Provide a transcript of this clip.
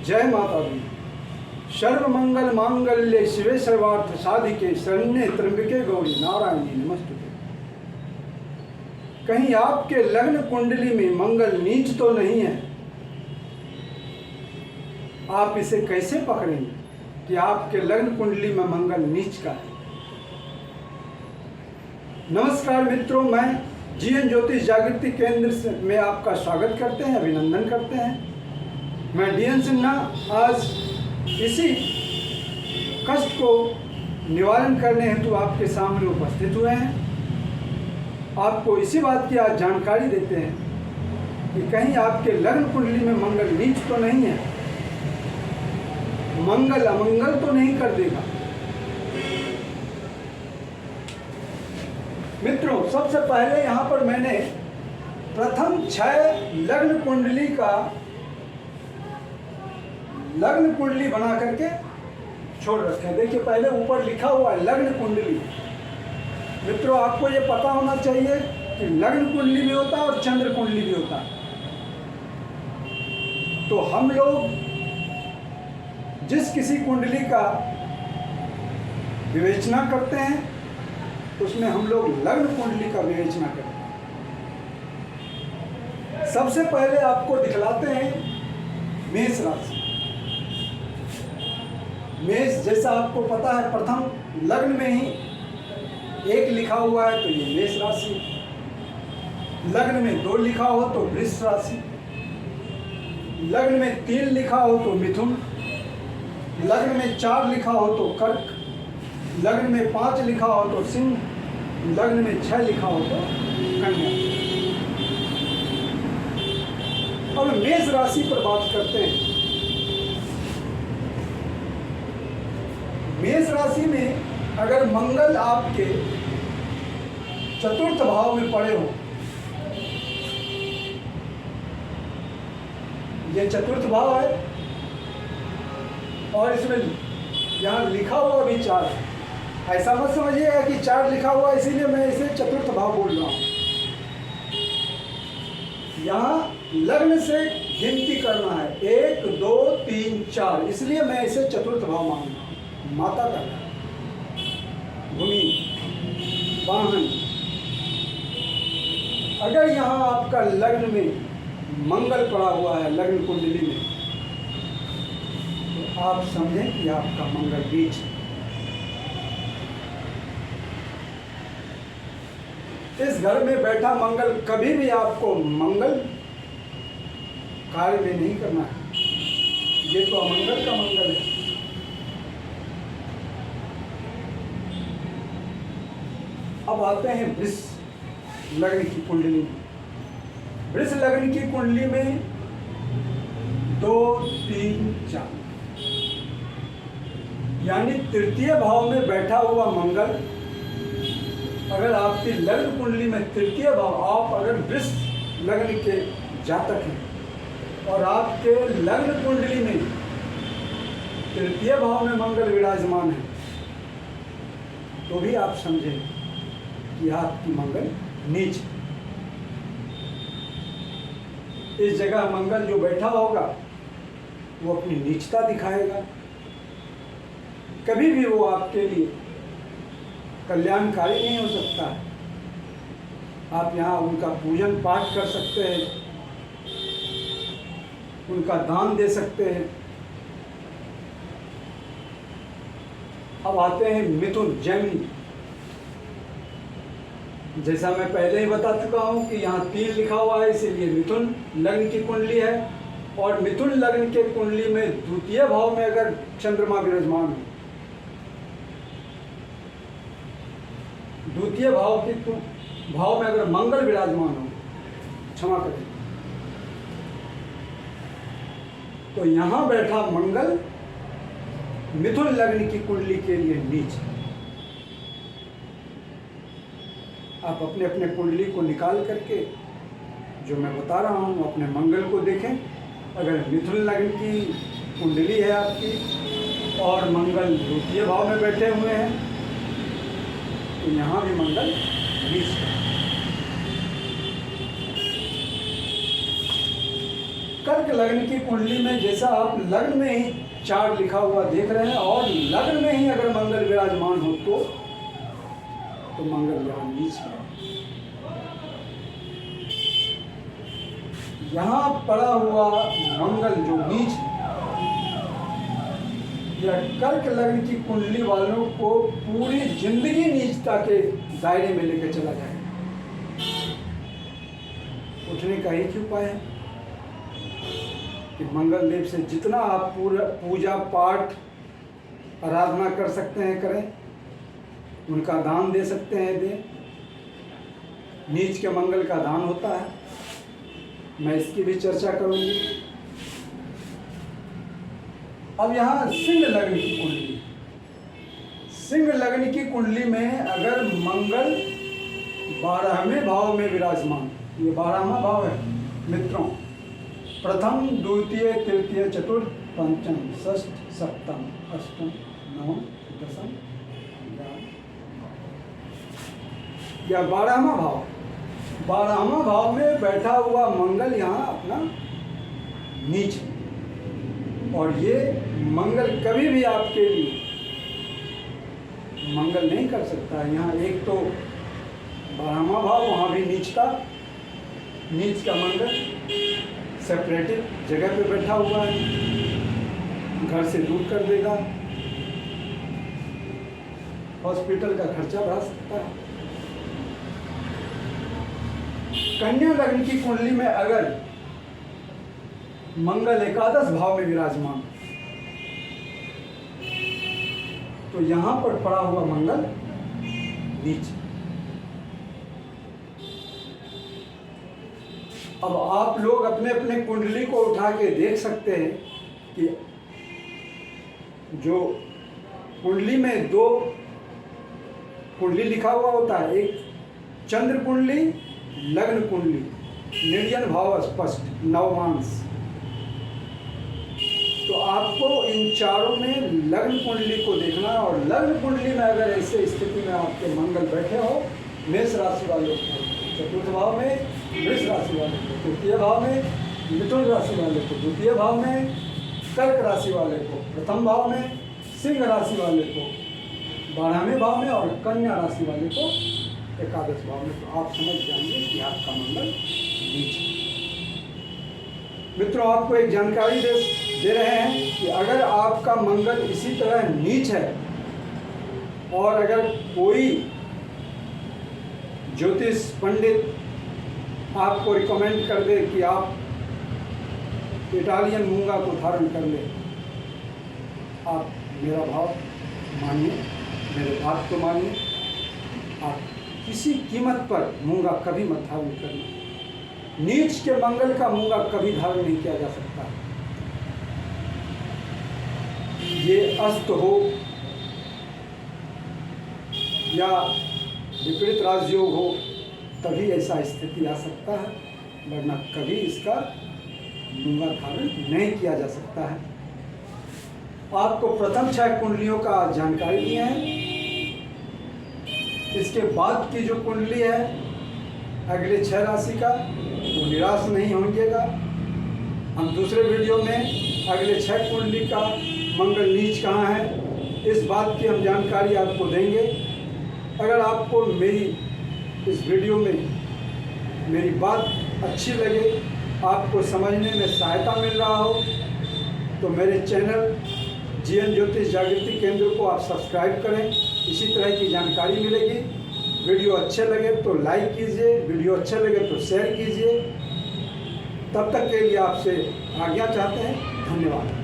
जय माता दी। सर्व मंगल मांगल्ये शिवे सर्वार्थ साधिके शरण्ये त्र्यंबके गौरी नारायणी नमस्तुते। कहीं आपके लग्न कुंडली में मंगल नीच तो नहीं है? आप इसे कैसे पकड़ेंगे कि आपके लग्न कुंडली में मंगल नीच का है? नमस्कार मित्रों, मैं जीवन ज्योतिष जागृति केंद्र में आपका स्वागत करते हैं, अभिनंदन करते हैं। मैं डीएन सिन्हा आज इसी कष्ट को निवारण करने हेतु आपके सामने उपस्थित हुए हैं। आपको इसी बात की आज जानकारी देते हैं कि कहीं आपके लग्न कुंडली में मंगल नीच तो नहीं है, मंगल अमंगल तो नहीं कर देगा। मित्रों, सबसे पहले यहाँ पर मैंने प्रथम 6 लग्न कुंडली का लग्न कुंडली बना करके छोड़ रखे हैं। देखिए, पहले ऊपर लिखा हुआ है लग्न कुंडली। मित्रों, आपको ये पता होना चाहिए कि लग्न कुंडली भी होता है और चंद्र कुंडली भी होता है। तो हम लोग जिस किसी कुंडली का विवेचना करते हैं उसमें हम लोग लग्न कुंडली का विवेचना करते हैं। सबसे पहले आपको दिखलाते हैं मेष राशि। मेष, जैसा आपको पता है, प्रथम लग्न में ही 1 लिखा हुआ है तो ये मेष राशि। लग्न में 2 लिखा हो तो वृष राशि। लग्न में 3 लिखा हो तो मिथुन। लग्न में 4 लिखा हो तो कर्क। लग्न में 5 लिखा हो तो सिंह। लग्न में 6 लिखा हो तो कन्या। अब मेष राशि पर बात करते हैं। मेष राशि में अगर मंगल आपके चतुर्थ भाव में पड़े हो, ये चतुर्थ भाव है और इसमें यहाँ लिखा हुआ भी 4 है। ऐसा मत समझिएगा कि 4 लिखा हुआ इसीलिए मैं इसे चतुर्थ भाव बोल रहा हूँ। यहाँ लग्न से गिनती करना है, 1 2 3 4, इसलिए मैं इसे चतुर्थ भाव मान रहा हूँ। माता का भूमि वाहन, अगर यहाँ आपका लग्न में मंगल पड़ा हुआ है लग्न कुंडली में, तो आप समझें कि आपका मंगल नीच है। इस घर में बैठा मंगल कभी भी आपको मंगल कार्य में नहीं करना है। ये तो अमंगल का मंगल है। अब आते हैं वृष लग्न की कुंडली में। वृष लग्न की कुंडली में 2 3 4 यानी तृतीय भाव में बैठा हुआ मंगल, अगर आपकी लग्न कुंडली में तृतीय भाव, आप अगर वृष लग्न के जातक हैं और आपके लग्न कुंडली में तृतीय भाव में मंगल विराजमान है, तो भी आप समझें कि आपकी मंगल नीच है। इस जगह मंगल जो बैठा होगा वो अपनी नीचता दिखाएगा। कभी भी वो आपके लिए कल्याणकारी नहीं हो सकता है। आप यहाँ उनका पूजन पाठ कर सकते हैं, उनका दान दे सकते हैं। अब आते हैं मिथुन जैमिनी। जैसा मैं पहले ही बता चुका हूँ कि यहाँ 3 लिखा हुआ है, इसीलिए मिथुन लग्न की कुंडली है। और मिथुन लग्न के कुंडली में द्वितीय भाव में अगर चंद्रमा विराजमान हो, द्वितीय भाव में अगर मंगल विराजमान हो, क्षमा करें, तो यहाँ बैठा मंगल मिथुन लग्न की कुंडली के लिए नीच है। आप अपने अपने कुंडली को निकाल करके जो मैं बता रहा हूँ अपने मंगल को देखें। अगर मिथुन लग्न की कुंडली है आपकी और मंगल द्वितीय भाव में बैठे हुए हैं, तो यहाँ भी मंगल नीच है। कर्क लग्न की कुंडली में जैसा आप लग्न में ही चार्ट लिखा हुआ देख रहे हैं और लग्न में ही अगर मंगल विराजमान हो तो मंगल यहाँ नीच है। यहाँ पड़ा हुआ मंगल जो नीच है, यह कर्क लग्न की कुंडली वालों को पूरी जिंदगी नीचता के दायरे में लेकर चला जाएगा। उठने का एक ही उपाय है कि मंगल देव से जितना आप पूजा पाठ आराधना कर सकते हैं करें, उनका दान दे सकते हैं दें। नीच के मंगल का दान होता है, मैं इसकी भी चर्चा करूंगी। अब यहाँ सिंह लग्न की कुंडली, सिंह लग्न की कुंडली में अगर मंगल 12वें भाव में विराजमान, ये 12वां भाव है मित्रों, प्रथम द्वितीय तृतीय चतुर्थ पंचम षष्ठ सप्तम अष्टम नवम दशम या 12वां भाव, 12वां भाव में बैठा हुआ मंगल यहाँ अपना नीच, और ये मंगल कभी भी आपके लिए मंगल नहीं कर सकता है। यहाँ एक तो 12वां भाव, वहाँ भी नीचता, नीच का मंगल सेपरेटेड जगह पे बैठा हुआ है, घर से दूर कर देगा, हॉस्पिटल का खर्चा बढ़ा सकता है। कन्या लग्न की कुंडली में अगर मंगल एकादश भाव में विराजमान, तो यहां पर पड़ा हुआ मंगल नीच। अब आप लोग अपने अपने कुंडली को उठा के देख सकते हैं कि जो कुंडली में 2 कुंडली लिखा हुआ होता है, एक चंद्र कुंडली, लग्न कुंडली, निर्जन भाव स्पष्ट, नवमांस। तो आपको इन चारों में लग्न कुंडली को देखना है, और लग्न कुंडली में अगर ऐसे स्थिति में आपके मंगल बैठे हो, मेष राशि वालों को चतुर्थ भाव में, वृष राशि वाले को तृतीय भाव में, मिथुन राशि वाले को द्वितीय भाव में, कर्क राशि वाले को प्रथम भाव में, सिंह राशि वाले को 12वें भाव में, और कन्या राशि वाले को एकादश भाव में, तो आप समझ जाएंगे कि आपका मंगल नीच है। मित्रों, आपको एक जानकारी दे रहे हैं कि अगर आपका मंगल इसी तरह नीच है और अगर कोई ज्योतिष पंडित आपको रिकमेंड कर दे कि आप इटालियन मूंगा को धारण कर ले, आप मेरा भाव मानिए, मेरे बात को मानिए, आप किसी कीमत पर मूंगा कभी मत धारण करना। नीच के मंगल का मूंगा कभी धारण नहीं किया जा सकता। ये अस्त हो या विपरीत राजयोग हो तभी ऐसा स्थिति आ सकता है, वरना कभी इसका मूंगा धारण नहीं किया जा सकता है। आपको प्रथम 6 कुंडलियों का जानकारी दिए हैं। इसके बाद की जो कुंडली है अगले 6 राशि का, वो निराश नहीं होंगेगा। हम दूसरे वीडियो में अगले 6 कुंडली का मंगल नीच कहाँ है, इस बात की हम जानकारी आपको देंगे। अगर आपको मेरी इस वीडियो में मेरी बात अच्छी लगे, आपको समझने में सहायता मिल रहा हो, तो मेरे चैनल जीएन ज्योतिष जागृति केंद्र को आप सब्सक्राइब करें, इसी तरह की जानकारी मिलेगी। वीडियो अच्छे लगे तो लाइक कीजिए, वीडियो अच्छे लगे तो शेयर कीजिए। तब तक के लिए आपसे आज्ञा चाहते हैं। धन्यवाद।